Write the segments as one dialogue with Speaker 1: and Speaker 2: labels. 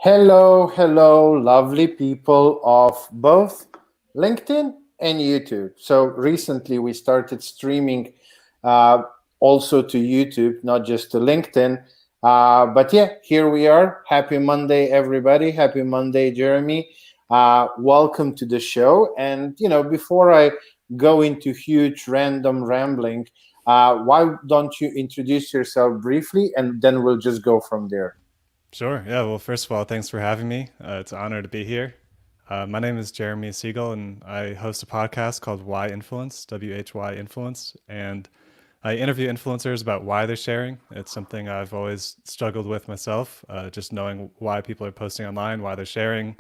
Speaker 1: Hello, hello, lovely people of both LinkedIn and YouTube. So recently we started streaming uh, also to YouTube, not just to LinkedIn. But yeah, here we are. Happy Monday, everybody. Happy Monday, Jeremy. Welcome to the show. And, before I go into huge random rambling, why don't you introduce yourself briefly and then we'll just go from there?
Speaker 2: Sure. Yeah. Well, first of all, thanks for having me. It's an honor to be here. My name is Jeremy Segal, and I host a podcast called Why Influence, WHY Influence. And I interview influencers about why they're sharing. It's something I've always struggled with myself, just knowing why people are posting online, why they're sharing.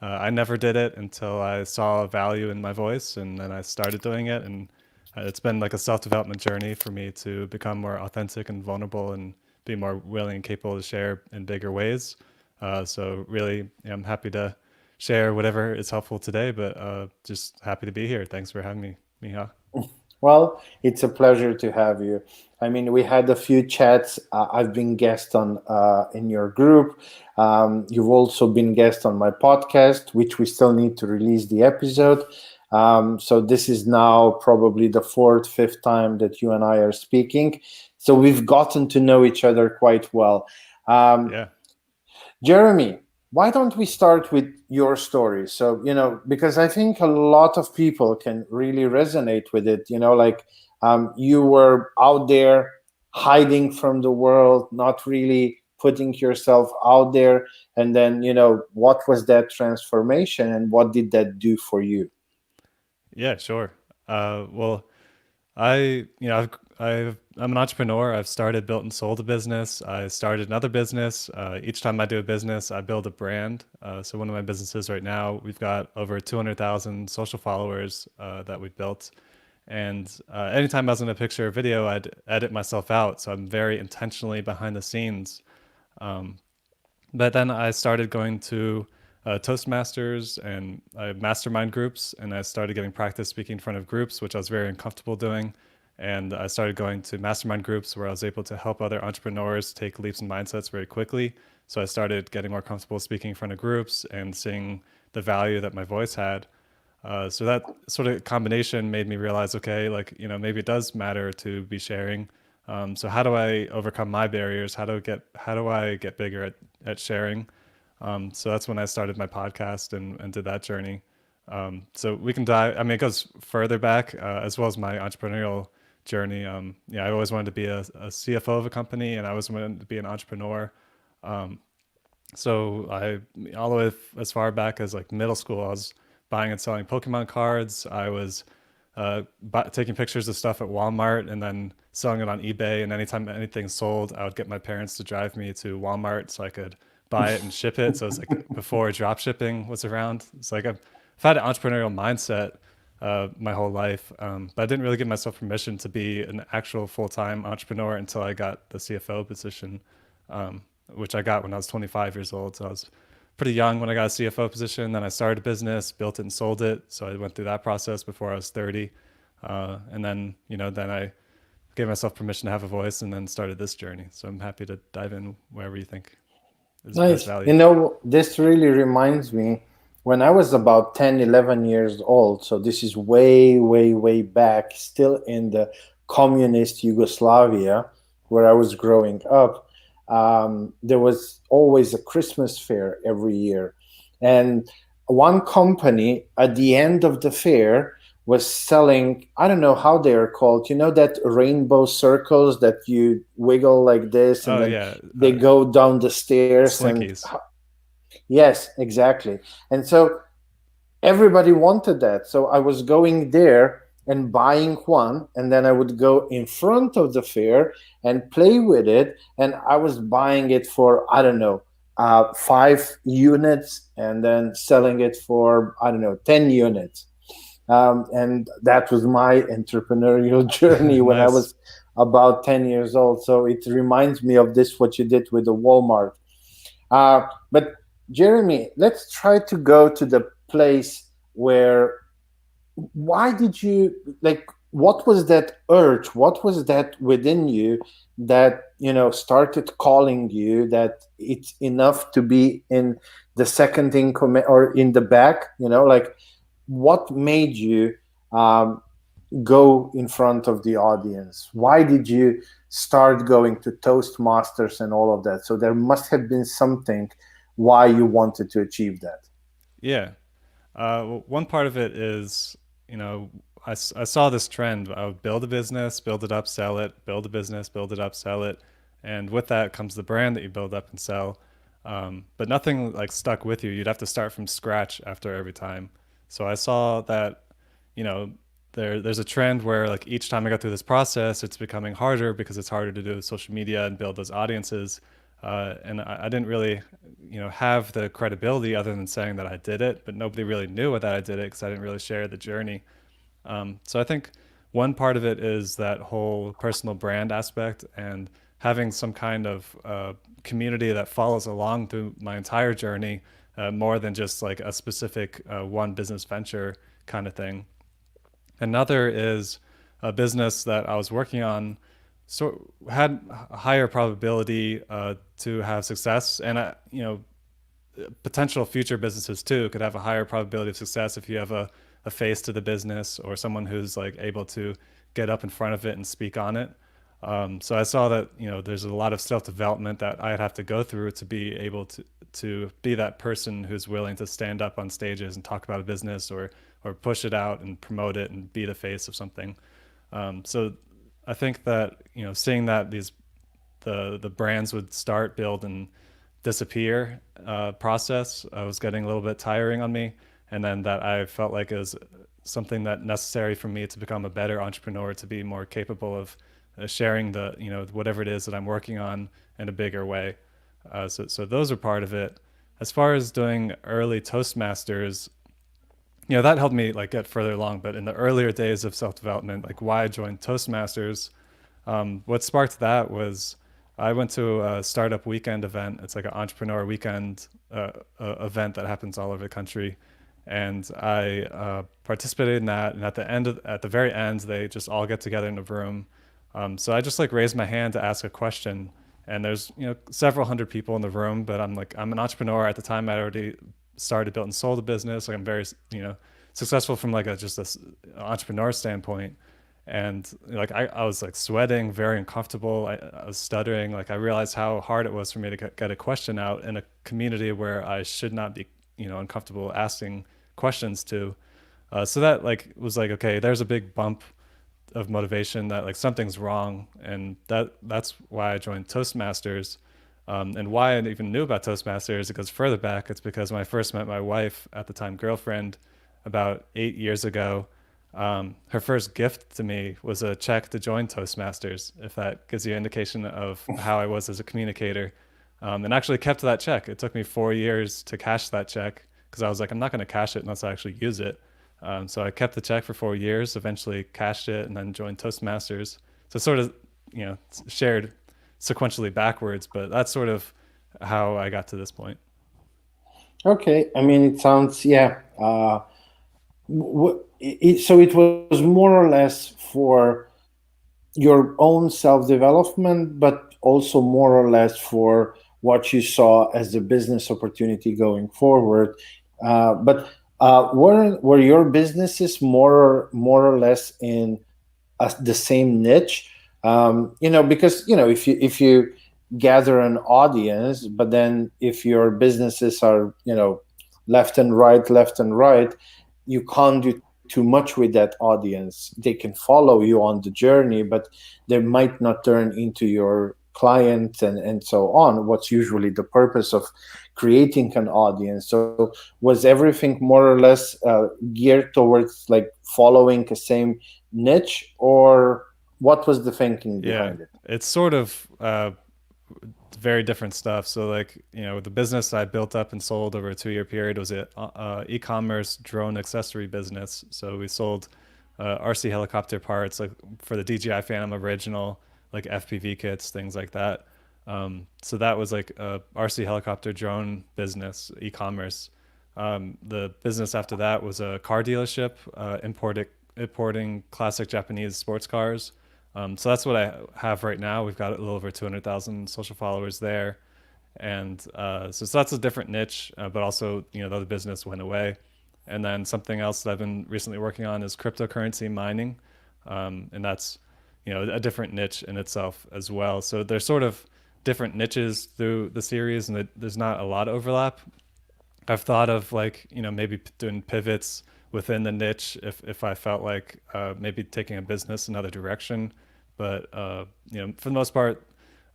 Speaker 2: I never did it until I saw value in my voice, and then I started doing it. And it's been like a self development journey for me to become more authentic and vulnerable and be more willing and capable to share in bigger ways. So really, I'm happy to share whatever is helpful today, but just happy to be here. Thanks for having me, Miha.
Speaker 1: Well, it's a pleasure to have you. I mean, we had a few chats. I've been guest on in your group. You've also been guest on my podcast, which we still need to release the episode. So this is now probably the fourth, fifth time that you and I are speaking. So we've gotten to know each other quite well. Um,
Speaker 2: Yeah.
Speaker 1: Jeremy, why don't we start with your story? So, because I think a lot of people can really resonate with it. You were out there hiding from the world, not really putting yourself out there. And then, what was that transformation and what did that do for you?
Speaker 2: Yeah, sure. Well, I'm an entrepreneur. I've started, built, and sold a business. I started another business. Each time I do a business, I build a brand. So one of my businesses right now, we've got over 200,000 social followers that we built. And anytime I was in a picture or video, I'd edit myself out. So I'm very intentionally behind the scenes. But then I started going to Toastmasters and mastermind groups, and I started getting practice speaking in front of groups, which I was very uncomfortable doing. And I started going to mastermind groups where I was able to help other entrepreneurs take leaps in mindsets very quickly. So I started getting more comfortable speaking in front of groups and seeing the value that my voice had. So that sort of combination made me realize, okay, like, maybe it does matter to be sharing. So how do I overcome my barriers? How do I get bigger at sharing? So that's when I started my podcast and did that journey. So we can dive. I mean, it goes further back as well as my entrepreneurial journey. Yeah, I always wanted to be a CFO of a company, and I always wanted to be an entrepreneur. So I, all the way as far back as like middle school, I was buying and selling Pokemon cards. I was taking pictures of stuff at Walmart and then selling it on eBay. And anytime anything sold, I would get my parents to drive me to Walmart so I could buy it and ship it. So it's like before drop shipping was around. It's like I've had an entrepreneurial mindset my whole life, but I didn't really give myself permission to be an actual full time entrepreneur until I got the CFO position, which I got when I was 25 years old. So I was pretty young when I got a CFO position. Then I started a business, built it and sold it. So I went through that process before I was 30. And then, then I gave myself permission to have a voice and then started this journey. So I'm happy to dive in wherever you think has
Speaker 1: Nice.
Speaker 2: value.
Speaker 1: This really reminds me when I was about 10, 11 years old. So this is way, way, way back, still in the communist Yugoslavia where I was growing up. There was always a Christmas fair every year. And one company at the end of the fair was selling, I don't know how they are called, that rainbow circles that you wiggle like this and
Speaker 2: Oh
Speaker 1: then
Speaker 2: yeah.
Speaker 1: they go down the stairs and
Speaker 2: Slinkies.
Speaker 1: yes, exactly. And so everybody wanted that. So I was going there and buying one, and then I would go in front of the fair and play with it. And I was buying it for, I don't know, 5 units and then selling it for, I don't know, 10 units. And that was my entrepreneurial journey when I
Speaker 2: Nice.
Speaker 1: was about 10 years old. So it reminds me of this, what you did with the Walmart. But Jeremy, let's try to go to the place where why did you like what was that urge, what was that within you that started calling you that it's enough to be in the second in command or in the back, like what made you um, go in front of the audience? Why did you start going to Toastmasters and all of that? So there must have been something why you wanted to achieve that.
Speaker 2: Yeah. Well, one part of it is, you know, I saw this trend. I would build a business, build it up, sell it, build a business, build it up, sell it. And with that comes the brand that you build up and sell. But nothing like stuck with you. You'd have to start from scratch after every time. So I saw that, you know, there's a trend where like each time I go through this process, it's becoming harder because it's harder to do social media and build those audiences. And I didn't really, have the credibility other than saying that I did it, but nobody really knew that I did it because I didn't really share the journey. So I think one part of it is that whole personal brand aspect and having some kind of community that follows along through my entire journey, more than just like a specific one business venture kind of thing. Another is a business that I was working on, so had a higher probability to have success, and potential future businesses too could have a higher probability of success if you have a face to the business or someone who's like able to get up in front of it and speak on it. So I saw that there's a lot of self development that I'd have to go through to be able to be that person who's willing to stand up on stages and talk about a business or push it out and promote it and be the face of something. So I think that seeing that the brands would start, build, and disappear process was getting a little bit tiring on me, and then that I felt like it was something that necessary for me to become a better entrepreneur, to be more capable of sharing the whatever it is that I'm working on in a bigger way. So those are part of it. As far as doing early Toastmasters, that helped me like get further along. But in the earlier days of self development, like why I joined Toastmasters, what sparked that was I went to a startup weekend event. It's like an entrepreneur weekend event that happens all over the country, and I participated in that. And at the very end, they just all get together in a room. So I just like raised my hand to ask a question, and there's several hundred people in the room. But I'm an entrepreneur at the time. I already started, built, and sold a business. Like I'm very successful from like a just a entrepreneur standpoint, and like I was like sweating, very uncomfortable. I was stuttering. Like I realized how hard it was for me to get a question out in a community where I should not be uncomfortable asking questions to. So that like was like, okay, there's a big bump of motivation that like something's wrong, and that's why I joined Toastmasters. And why I even knew about Toastmasters, it goes further back. It's because when I first met my wife, at the time girlfriend, about 8 years ago, her first gift to me was a check to join Toastmasters, if that gives you an indication of how I was as a communicator. And actually kept that check. It took me 4 years to cash that check because I was like, I'm not going to cash it unless I actually use it. So I kept the check for 4 years, eventually cashed it, and then joined Toastmasters. So sort of, shared sequentially backwards, but that's sort of how I got to this point.
Speaker 1: Okay, I mean, it sounds, yeah. So it was more or less for your own self development, but also more or less for what you saw as a business opportunity going forward. But were your businesses more or less in the same niche? Because if you gather an audience, but then if your businesses are left and right, you can't do too much with that audience. They can follow you on the journey, but they might not turn into your client and so on. What's usually the purpose of creating an audience? So was everything more or less geared towards like following the same niche, or what was the thinking
Speaker 2: Yeah,
Speaker 1: behind it?
Speaker 2: it's sort of very different stuff. So like, the business I built up and sold over a 2 year period was a e-commerce drone accessory business. So we sold RC helicopter parts like for the DJI Phantom original, like FPV kits, things like that. So that was like a RC helicopter drone business, e-commerce. The business after that was a car dealership, importing classic Japanese sports cars. So that's what I have right now. We've got a little over 200,000 social followers there. And so that's a different niche, but also, the other business went away. And then something else that I've been recently working on is cryptocurrency mining. And that's, a different niche in itself as well. So there's sort of different niches through the series, and there's not a lot of overlap. I've thought of like, maybe doing pivots within the niche if I felt like maybe taking a business another direction. But, for the most part,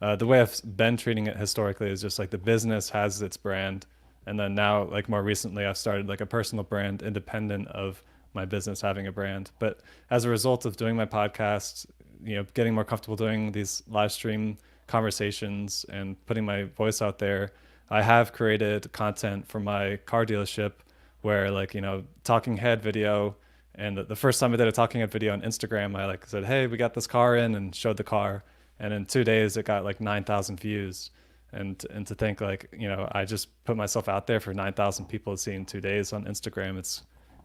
Speaker 2: the way I've been treating it historically is just like the business has its brand. And then now, like more recently, I've started like a personal brand independent of my business having a brand. But as a result of doing my podcast, getting more comfortable doing these live stream conversations and putting my voice out there, I have created content for my car dealership where like, talking head video. And the first time I did a talking head video on Instagram, I like said, hey, we got this car in, and showed the car. And in 2 days, it got like 9,000 views. And to think like, I just put myself out there for 9,000 people to see in 2 days on Instagram.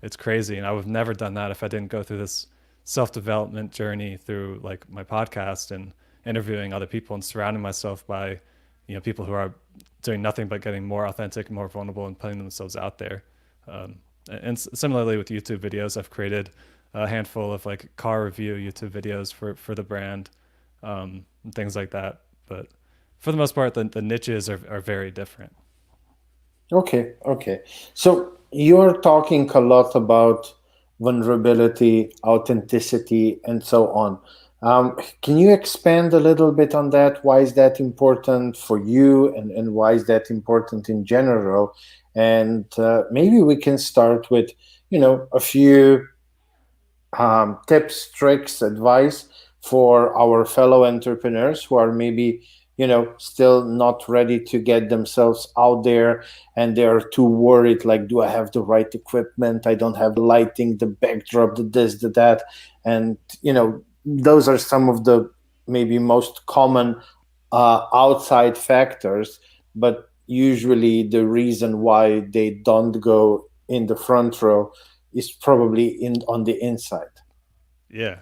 Speaker 2: It's crazy. And I would have never done that if I didn't go through this self-development journey through like my podcast and interviewing other people and surrounding myself by, people who are doing nothing but getting more authentic, more vulnerable, and putting themselves out there. And similarly with YouTube videos, I've created a handful of like car review YouTube videos for the brand, and things like that. But for the most part, the niches are very different.
Speaker 1: Okay, okay. So you're talking a lot about vulnerability, authenticity, and so on. Can you expand a little bit on that? Why is that important for you, and why is that important in general? And maybe we can start with, a few tips, tricks, advice for our fellow entrepreneurs who are maybe, still not ready to get themselves out there, and they're too worried, like, do I have the right equipment? I don't have the lighting, the backdrop, the this, the that. And, those are some of the maybe most common outside factors, but usually the reason why they don't go in the front row is probably in on the inside.
Speaker 2: Yeah.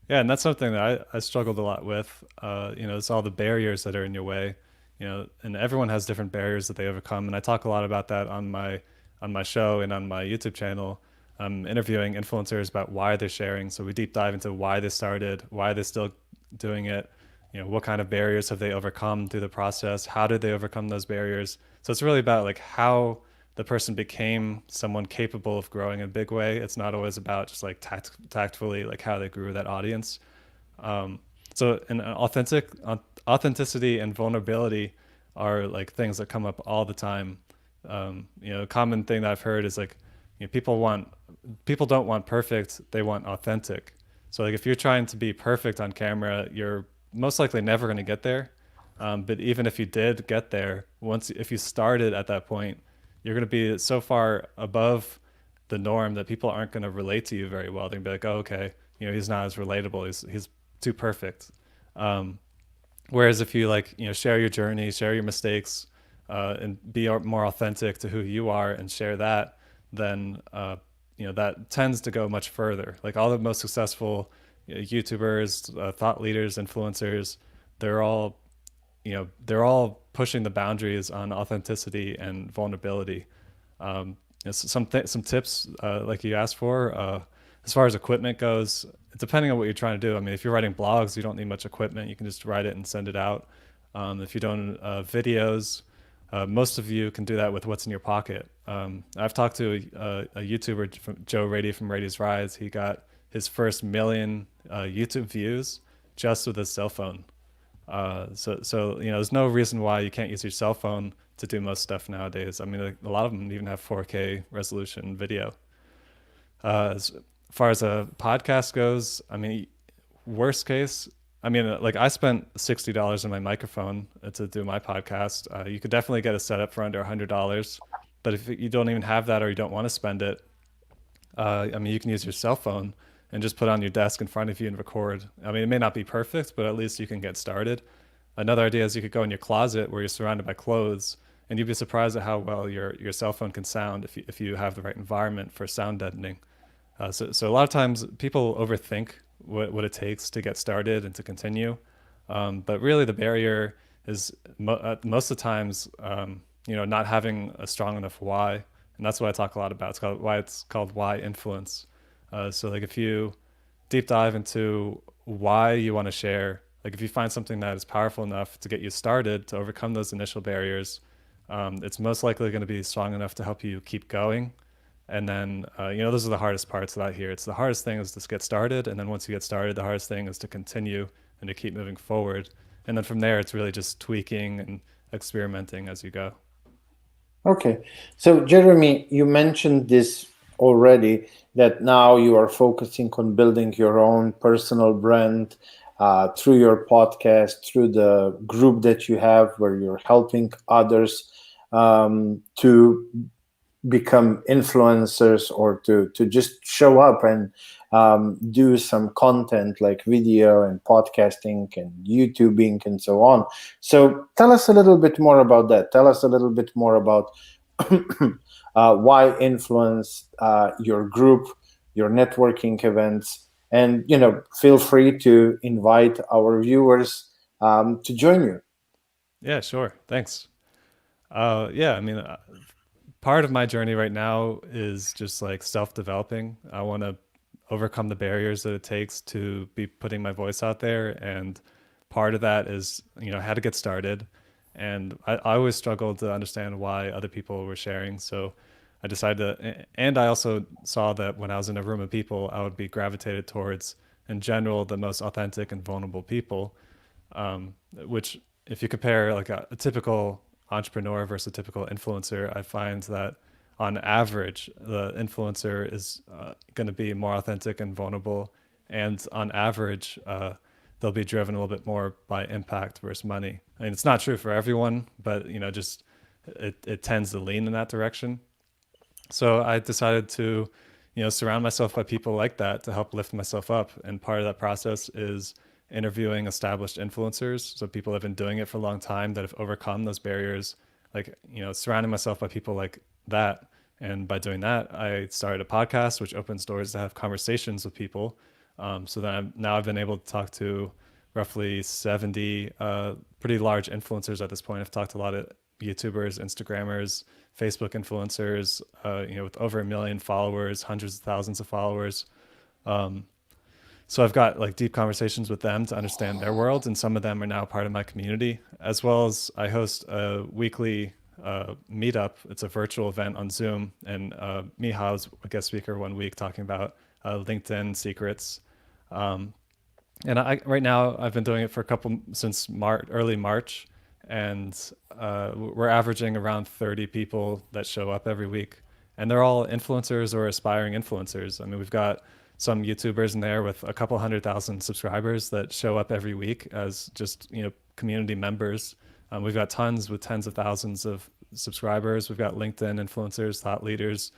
Speaker 2: Yeah, and that's something that I struggled a lot with. It's all the barriers that are in your way. And everyone has different barriers that they overcome. And I talk a lot about that on my show and on my YouTube channel. I'm interviewing influencers about why they're sharing. So we deep dive into why they started, why they're still doing it. What kind of barriers have they overcome through the process? How did they overcome those barriers? So it's really about like how the person became someone capable of growing in a big way. It's not always about just like tactfully like how they grew that audience. Um, so an authenticity and vulnerability are like things that come up all the time. A common thing that I've heard is like, people don't want perfect, they want authentic. So like if you're trying to be perfect on camera, you're most likely never going to get there. But even if you did get there, if you started at that point, you're going to be so far above the norm that people aren't going to relate to you very well. They're going to be like, oh, okay, he's not as relatable. He's too perfect. Um, Whereas if you like, share your journey, share your mistakes, and be more authentic to who you are and share that, then, that tends to go much further. Like all the most successful YouTubers, thought leaders, influencers, they're all they're all pushing the boundaries on authenticity and vulnerability. Some tips like you asked for, as far as equipment goes, depending on what you're trying to do. I mean, if you're writing blogs, you don't need much equipment. You can just write it and send it out. If you're doing videos, most of you can do that with what's in your pocket. I've talked to a YouTuber, Joe Rady from Rady's Rise. He got his first million YouTube views just with his cell phone. So there's no reason why you can't use your cell phone to do most stuff nowadays. I mean, like, a lot of them even have 4K resolution video. As far as a podcast goes, I mean, worst case, I mean, like I spent $60 on my microphone to do my podcast. You could definitely get a setup for under $100, but if you don't even have that or you don't want to spend it, I mean, you can use your cell phone and just put it on your desk in front of you and record. I mean, it may not be perfect, but at least you can get started. Another idea is you could go in your closet where you're surrounded by clothes, and you'd be surprised at how well your cell phone can sound if you have the right environment for sound deadening. So a lot of times people overthink what it takes to get started and to continue. But really the barrier is most of the times, not having a strong enough why. And that's what I talk a lot about. It's called why influence. So like if you deep dive into why you want to share, like if you find something that is powerful enough to get you started to overcome those initial barriers, it's most likely going to be strong enough to help you keep going. And then, those are the hardest parts that I hear. It's the hardest thing is to get started. And then once you get started, the hardest thing is to continue and to keep moving forward. And then from there, it's really just tweaking and experimenting as you go.
Speaker 1: Okay. So, Jeremy, you mentioned this already, that now you are focusing on building your own personal brand through your podcast, through the group that you have where you're helping others to become influencers, or to just show up and do some content like video and podcasting and YouTubing and so on. So tell us a little bit more about that. Tell us a little bit more about why influence your group, your networking events, and feel free to invite our viewers to join you.
Speaker 2: Yeah, sure. Thanks. Yeah, I mean, part of my journey right now is just like self-developing. I want to overcome the barriers that it takes to be putting my voice out there, and part of that is how to get started. And I always struggled to understand why other people were sharing, so I decided to. And I also saw that when I was in a room of people, I would be gravitated towards, in general, the most authentic and vulnerable people, which if you compare like a typical entrepreneur versus a typical influencer, I find that on average, the influencer is going to be more authentic and vulnerable. And on average, they'll be driven a little bit more by impact versus money. I mean, it's not true for everyone, but just it tends to lean in that direction. So I decided to, surround myself by people like that to help lift myself up. And part of that process is interviewing established influencers. So people have been doing it for a long time that have overcome those barriers, like, surrounding myself by people like that. And by doing that, I started a podcast, which opens doors to have conversations with people. So then I've been able to talk to roughly 70 pretty large influencers at this point. I've talked to a lot of YouTubers, Instagrammers, Facebook influencers, with over 1 million followers, hundreds of thousands of followers. So I've got like deep conversations with them to understand their world, and some of them are now part of my community, as well as I host a weekly meetup. It's a virtual event on Zoom, and Miha was a guest speaker one week talking about LinkedIn secrets. And right now I've been doing it for since early March, and we're averaging around 30 people that show up every week, and they're all influencers or aspiring influencers. I mean, we've got some YouTubers in there with a couple 100,000 subscribers that show up every week as just community members. We've got tons with tens of thousands of subscribers. We've got LinkedIn influencers, thought leaders,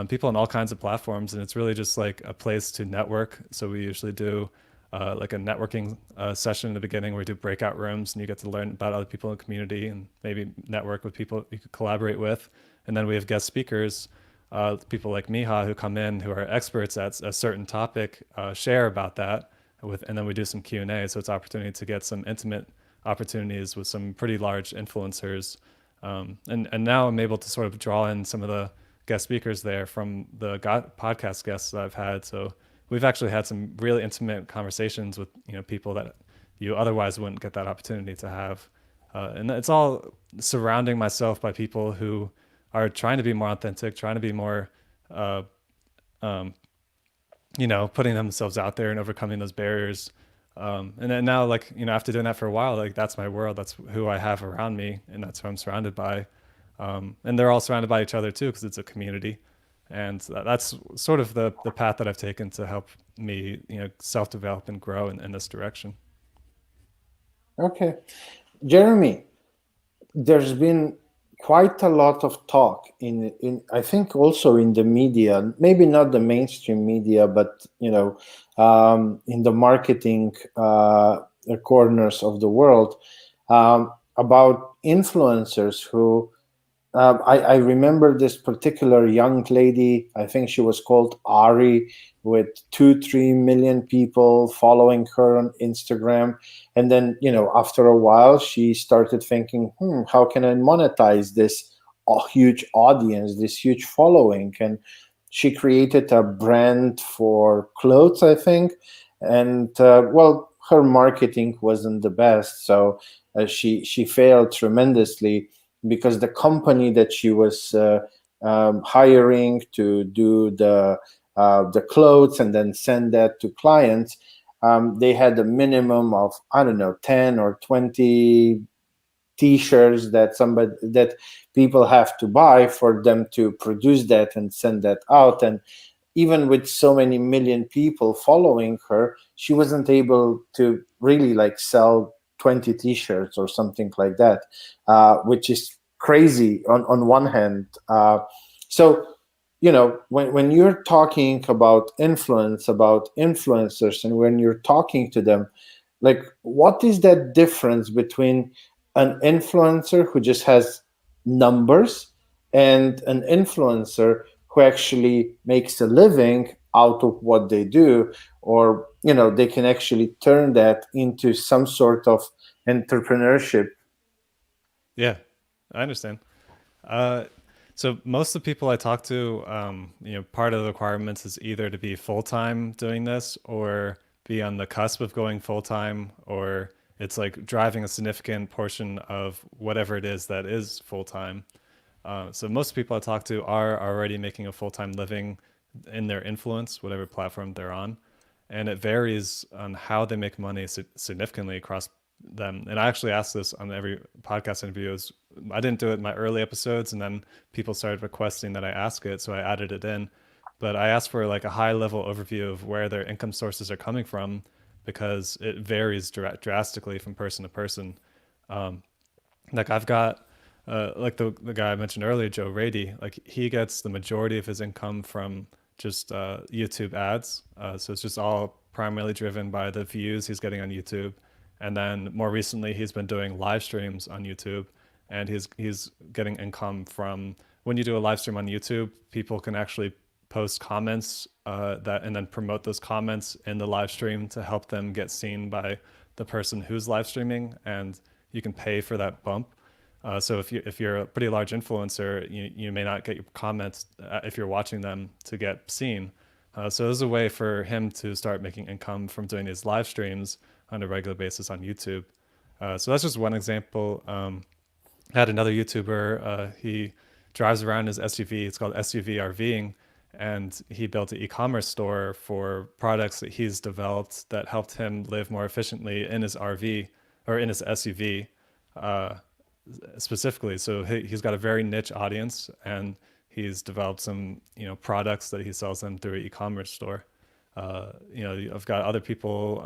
Speaker 2: people on all kinds of platforms, and it's really just like a place to network. So we usually do like a networking session in the beginning where we do breakout rooms, and you get to learn about other people in the community and maybe network with people you could collaborate with. And then we have guest speakers, people like Miha who come in who are experts at a certain topic, share about that and then we do some Q&A. So it's an opportunity to get some intimate opportunities with some pretty large influencers. And now I'm able to sort of draw in some of the guest speakers there from the podcast guests that I've had. So we've actually had some really intimate conversations with people that you otherwise wouldn't get that opportunity to have. And it's all surrounding myself by people who are trying to be more authentic, trying to be more, putting themselves out there and overcoming those barriers. And then now, like, after doing that for a while, like that's my world, that's who I have around me, and that's who I'm surrounded by. And they're all surrounded by each other too, because it's a community. And that's sort of the path that I've taken to help me, self-develop and grow in this direction.
Speaker 1: Okay. Jeremy, there's been quite a lot of talk in I think also in the media, maybe not the mainstream media, but in the marketing corners of the world, about influencers who I remember this particular young lady. I think she was called Ari, with 2, 3 million people following her on Instagram. And then, after a while, she started thinking, how can I monetize this huge audience, this huge following? And she created a brand for clothes, I think. And well, her marketing wasn't the best, so she failed tremendously, because the company that she was hiring to do the clothes and then send that to clients, they had a minimum of, I don't know, 10 or 20 t-shirts that people have to buy for them to produce that and send that out. And even with so many million people following her, she wasn't able to really like sell 20 t-shirts or something like that, which is crazy on one hand. So, when you're talking about influence, about influencers, and when you're talking to them, like, what is that difference between an influencer who just has numbers and an influencer who actually makes a living out of what they do, or they can actually turn that into some sort of entrepreneurship?
Speaker 2: Yeah, I understand. Uh, so most of the people I talk to, part of the requirements is either to be full time doing this or be on the cusp of going full time, or it's like driving a significant portion of whatever it is that is full time. So most people I talk to are already making a full time living in their influence, whatever platform they're on, and it varies on how they make money significantly across them. And I actually ask this on every podcast interview. I didn't do it in my early episodes, and then people started requesting that I ask it, so I added it in. But I asked for like a high level overview of where their income sources are coming from, because it varies drastically from person to person. Like I've got like the guy I mentioned earlier, Joe Rady, like he gets the majority of his income from just YouTube ads. So it's just all primarily driven by the views he's getting on YouTube. And then more recently, he's been doing live streams on YouTube, and he's getting income from when you do a live stream on YouTube, people can actually post comments that and then promote those comments in the live stream to help them get seen by the person who's live streaming, and you can pay for that bump. So if you're a pretty large influencer, you may not get your comments if you're watching them to get seen. So there's a way for him to start making income from doing these live streams on a regular basis on YouTube. So that's just one example. I had another YouTuber. He drives around his SUV. It's called SUV RVing, and he built an e-commerce store for products that he's developed that helped him live more efficiently in his RV or in his SUV. Uh, Specifically. So he's got a very niche audience, and he's developed some products that he sells them through an e-commerce store. I've got other people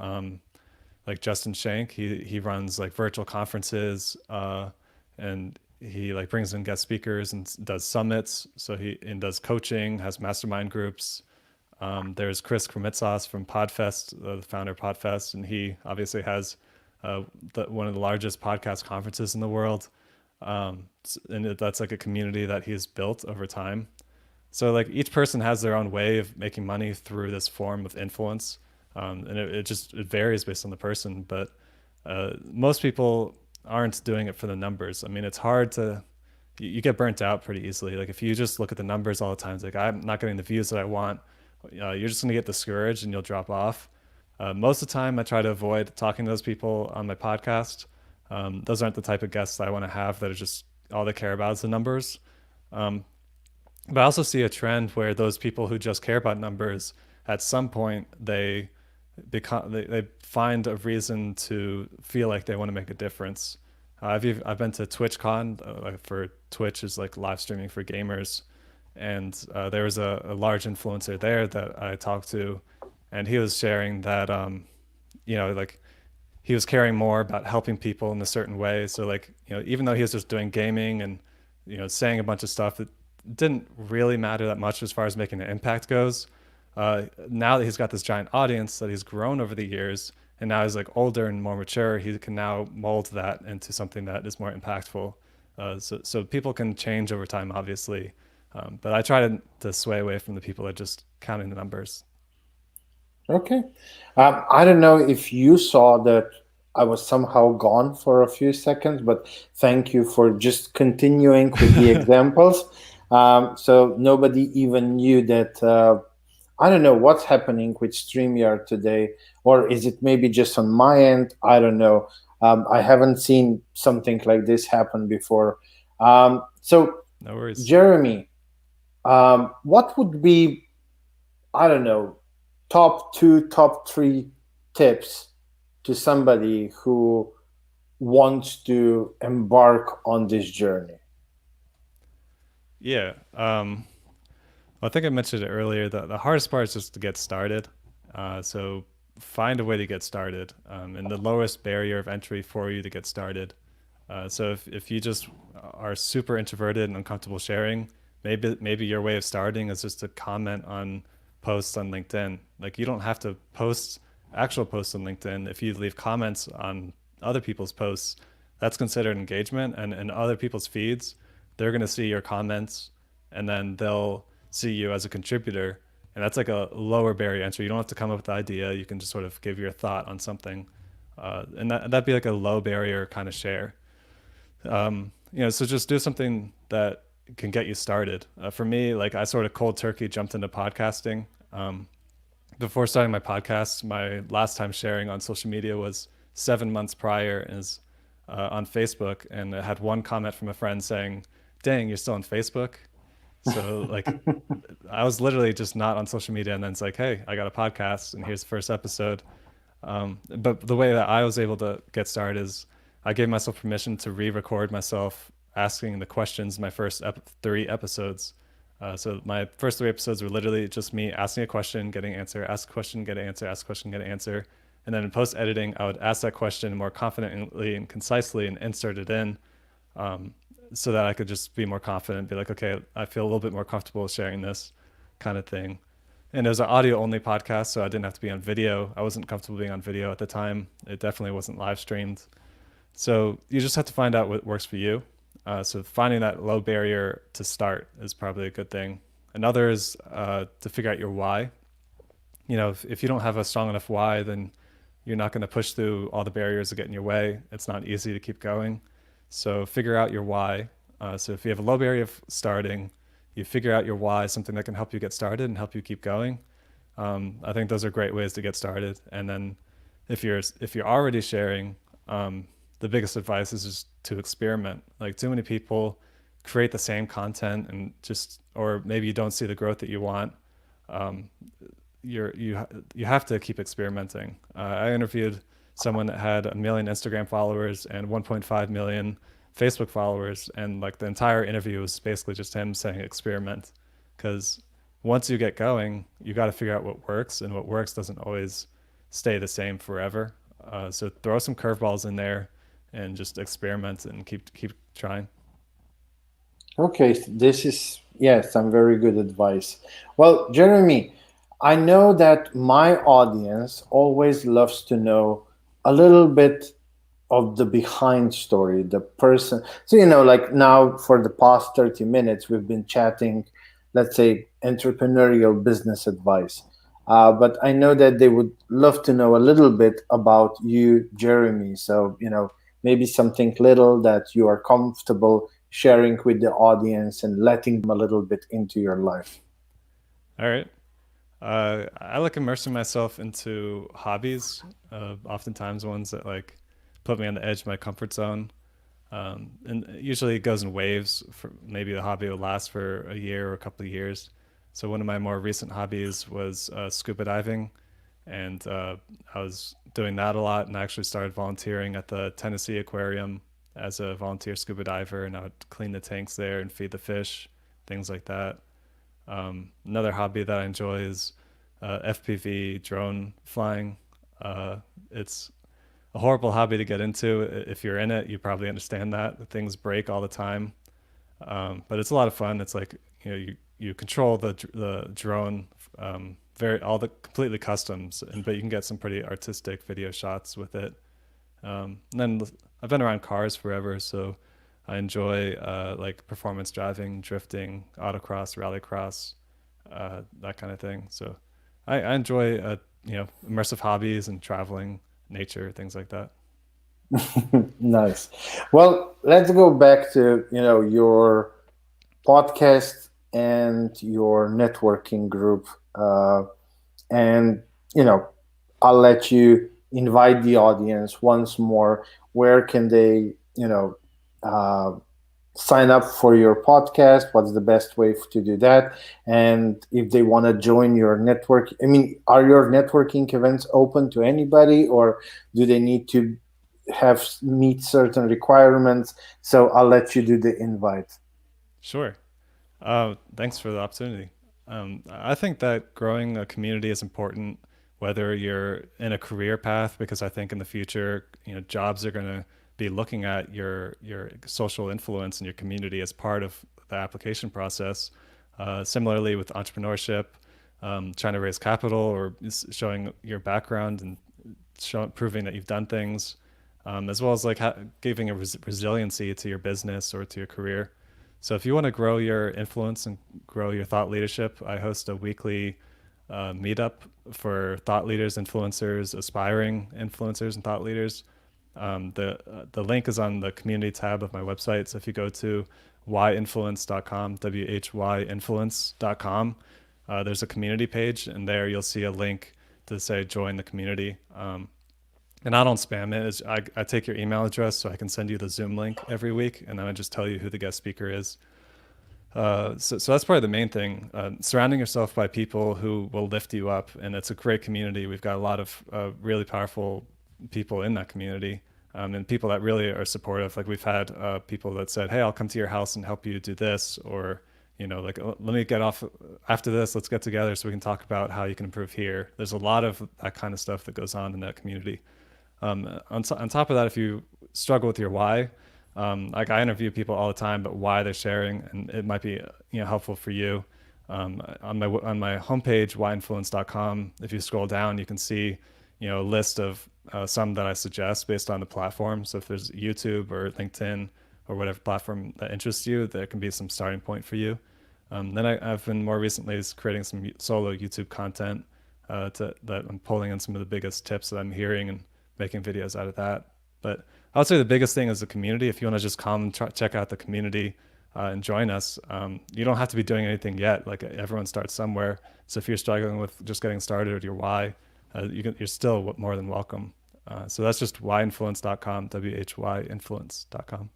Speaker 2: like Justin Shank. He runs like virtual conferences, and he like brings in guest speakers and does summits. So he and does coaching, has mastermind groups. There's Chris Kremitzos from Podfest, the founder of Podfest, and he obviously has one of the largest podcast conferences in the world. And that's like a community that he's built over time. So like each person has their own way of making money through this form of influence, and it varies based on the person. But most people aren't doing it for the numbers. I mean, it's hard to you get burnt out pretty easily. Like if you just look at the numbers all the time, it's like I'm not getting the views that I want. You're just going to get discouraged and you'll drop off. Most of the time, I try to avoid talking to those people on my podcast. Those aren't the type of guests I want to have that are just all they care about is the numbers. Um, but I also see a trend where those people who just care about numbers, at some point, they find a reason to feel like they want to make a difference. I've been to TwitchCon for Twitch is like live streaming for gamers, and there was a large influencer there that I talked to, and he was sharing that like he was caring more about helping people in a certain way. So like even though he was just doing gaming and saying a bunch of stuff that didn't really matter that much as far as making an impact goes, now that he's got this giant audience that he's grown over the years, and now he's like older and more mature, he can now mold that into something that is more impactful. So people can change over time, obviously. But I try to sway away from the people that just counting the numbers.
Speaker 1: Okay. I don't know if you saw that I was somehow gone for a few seconds, but thank you for just continuing with the examples. So nobody even knew that. I don't know what's happening with StreamYard today, or is it maybe just on my end? I don't know. I haven't seen something like this happen before. So,
Speaker 2: No worries.
Speaker 1: Jeremy, what would be, I don't know, top two, top three tips to somebody who wants to embark on this journey?
Speaker 2: Yeah. I think I mentioned it earlier. The hardest part is just to get started. So find a way to get started, and the lowest barrier of entry for you to get started. So if you just are super introverted and uncomfortable sharing, maybe your way of starting is just to comment on posts on LinkedIn. Like you don't have to post actual posts on LinkedIn. If you leave comments on other people's posts, that's considered engagement. And in other people's feeds, they're going to see your comments, and then they'll see you as a contributor. And that's like a lower barrier entry. You don't have to come up with the idea. You can just sort of give your thought on something, and that'd be like a low barrier kind of share. So just do something that can get you started. For me, like I sort of cold turkey jumped into podcasting. Before starting my podcast, my last time sharing on social media was 7 months prior, is on Facebook, and I had one comment from a friend saying, "Dang, you're still on Facebook." So like, I was literally just not on social media, and then it's like, "Hey, I got a podcast, and here's the first episode." But the way that I was able to get started is I gave myself permission to re-record myself asking the questions in my first 3 episodes. So my first 3 episodes were literally just me asking a question, getting an answer, ask a question, get an answer, ask a question, get an answer. And then in post editing, I would ask that question more confidently and concisely and insert it in, so that I could just be more confident, be like, okay, I feel a little bit more comfortable sharing this kind of thing. And it was an audio only podcast, so I didn't have to be on video. I wasn't comfortable being on video at the time. It definitely wasn't live streamed. So you just have to find out what works for you. So finding that low barrier to start is probably a good thing. Another is to figure out your why. If you don't have a strong enough why, then you're not going to push through all the barriers that get in your way. It's not easy to keep going. So figure out your why. So if you have a low barrier of starting, you figure out your why, something that can help you get started and help you keep going. I think those are great ways to get started. And then if you're already sharing, the biggest advice is just to experiment. Like too many people create the same content and or maybe you don't see the growth that you want. Um, you have to keep experimenting. I interviewed someone that had 1 million Instagram followers and 1.5 million Facebook followers, and like the entire interview was basically just him saying experiment, because once you get going, you got to figure out what works, and what works doesn't always stay the same forever. So throw some curveballs in there and just experiment and keep trying.
Speaker 1: Okay, this is, yes, some very good advice. Well, Jeremy, I know that my audience always loves to know a little bit of the behind story, the person. So, like now for the past 30 minutes, we've been chatting, let's say, entrepreneurial business advice. But I know that they would love to know a little bit about you, Jeremy. So, maybe something little that you are comfortable sharing with the audience and letting them a little bit into your life.
Speaker 2: All right. I like immersing myself into hobbies, oftentimes ones that like put me on the edge of my comfort zone. And usually it goes in waves. For maybe the hobby will last for a year or a couple of years. So one of my more recent hobbies was scuba diving, and I was doing that a lot. And I actually started volunteering at the Tennessee Aquarium as a volunteer scuba diver, and I would clean the tanks there and feed the fish, things like that. Another hobby that I enjoy is FPV drone flying. It's a horrible hobby to get into. If you're in it, you probably understand that things break all the time. But it's a lot of fun. It's like you control the drone, very all the completely customs, but you can get some pretty artistic video shots with it. And then I've been around cars forever, so I enjoy like performance driving, drifting, autocross, rallycross, that kind of thing. So I enjoy immersive hobbies and traveling, nature, things like that.
Speaker 1: Nice. Well, let's go back to your podcast and your networking group, and you know I'll let you invite the audience once more. Where can they uh, sign up for your podcast? What's the best way to do that? And if they want to join your network, I mean, are your networking events open to anybody, or do they need to have meet certain requirements? So I'll let you do the invite.
Speaker 2: Sure. Thanks for the opportunity. I think that growing a community is important, whether you're in a career path, because I think in the future, jobs are going to be looking at your social influence in your community as part of the application process. Similarly, with entrepreneurship, trying to raise capital or showing your background and proving that you've done things, as well as like giving a resiliency to your business or to your career. So if you want to grow your influence and grow your thought leadership, I host a weekly meetup for thought leaders, influencers, aspiring influencers, and thought leaders. The link is on the community tab of my website. So if you go to whyinfluence.com, whyinfluence.com, there's a community page, and there you'll see a link to say join the community. And I don't spam it. I take your email address so I can send you the Zoom link every week, and then I just tell you who the guest speaker is. So that's probably the main thing. Surrounding yourself by people who will lift you up, and it's a great community. We've got a lot of really powerful people in that community, and people that really are supportive. Like we've had people that said, "Hey, I'll come to your house and help you do this," or like let me get off after this. Let's get together so we can talk about how you can improve here. There's a lot of that kind of stuff that goes on in that community. On top of that, if you struggle with your why, like I interview people all the time, but why they're sharing, and it might be helpful for you. On my homepage, whyinfluence.com, if you scroll down, you can see a list of some that I suggest based on the platform. So if there's YouTube or LinkedIn or whatever platform that interests you, there can be some starting point for you. Then I've been more recently creating some solo YouTube content that I'm pulling in some of the biggest tips that I'm hearing and making videos out of that. But I would say the biggest thing is the community. If you want to just come and check out the community and join us, you don't have to be doing anything yet. Like everyone starts somewhere. So if you're struggling with just getting started with your why, you're still more than welcome. So that's just whyinfluence.com, whyinfluence.com.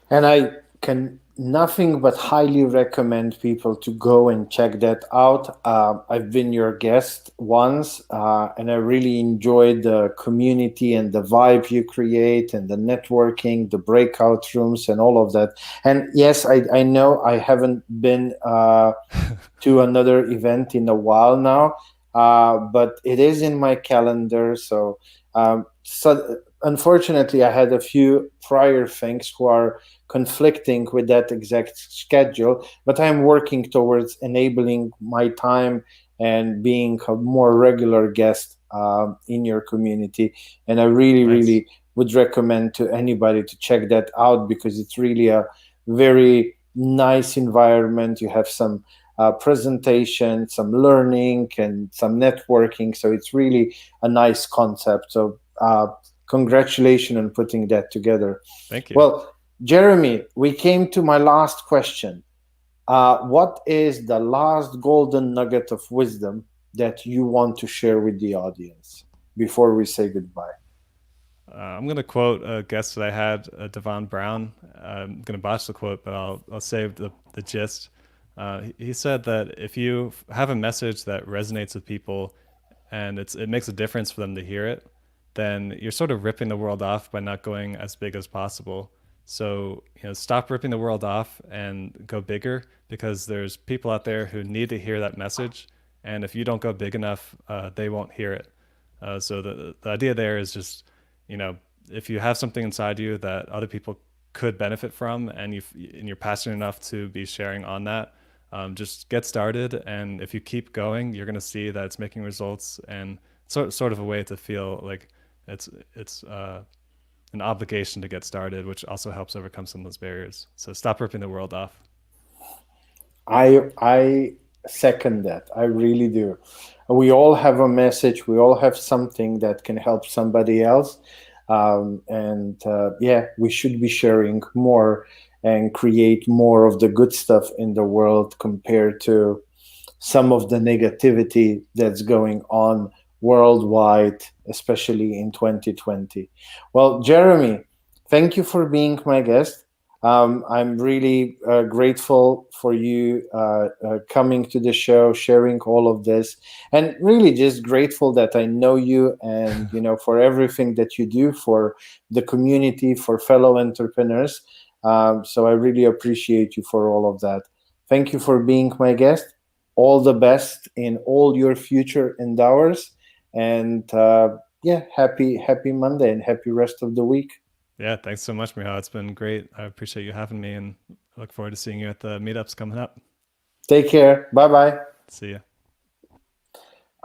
Speaker 1: And I can nothing but highly recommend people to go and check that out. I've been your guest once, and I really enjoyed the community and the vibe you create and the networking, the breakout rooms, and all of that. And yes, I know I haven't been to another event in a while now, but it is in my calendar. So unfortunately, I had a few prior things who are conflicting with that exact schedule, but I'm working towards enabling my time and being a more regular guest in your community. And I really,
Speaker 2: Nice.
Speaker 1: really would recommend to anybody to check that out because it's really a very nice environment. You have some presentation, some learning, and some networking. So it's really a nice concept. So congratulations on putting that together.
Speaker 2: Thank you.
Speaker 1: Well, Jeremy, we came to my last question. What is the last golden nugget of wisdom that you want to share with the audience before we say goodbye?
Speaker 2: I'm going to quote a guest that I had, Devon Brown. I'm going to botch the quote, but I'll save the gist. He said that if you have a message that resonates with people and it makes a difference for them to hear it, then you're sort of ripping the world off by not going as big as possible. So, stop ripping the world off and go bigger because there's people out there who need to hear that message. And if you don't go big enough, they won't hear it. So the idea there is just, you know, if you have something inside you that other people could benefit from and you're passionate enough to be sharing on that, just get started. And if you keep going, you're going to see that it's making results, and sort of a way to feel like it's an obligation to get started, which also helps overcome some of those barriers. So stop ripping the world off.
Speaker 1: I second that. I really do. We all have a message. We all have something that can help somebody else, and yeah, we should be sharing more and create more of the good stuff in the world compared to some of the negativity that's going on worldwide, especially in 2020. Well, Jeremy, thank you for being my guest. I'm really grateful for you coming to the show, sharing all of this, and really just grateful that I know you and for everything that you do for the community, for fellow entrepreneurs. So I really appreciate you for all of that. Thank you for being my guest. All the best in all your future endeavors, and yeah, happy Monday and happy rest of the week.
Speaker 2: Yeah, thanks so much, Michal. It's been great. I appreciate you having me, and I look forward to seeing you at the meetups coming up.
Speaker 1: Take care. Bye bye.
Speaker 2: See ya.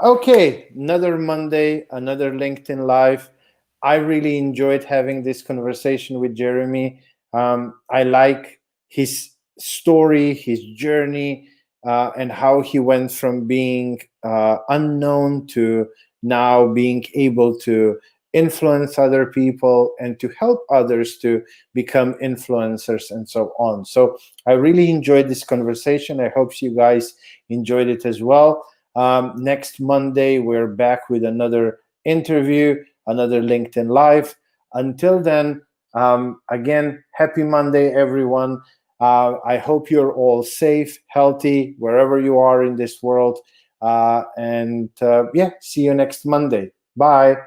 Speaker 1: Okay, another Monday, another LinkedIn Live. I really enjoyed having this conversation with Jeremy. I like his story, his journey, and how he went from being unknown to now being able to influence other people and to help others to become influencers and so on. So I really enjoyed this conversation. I hope you guys enjoyed it as well. Next Monday, we're back with another interview, another LinkedIn Live. Until then, again, happy Monday, everyone. I hope you're all safe, healthy, wherever you are in this world. And yeah, see you next Monday. Bye.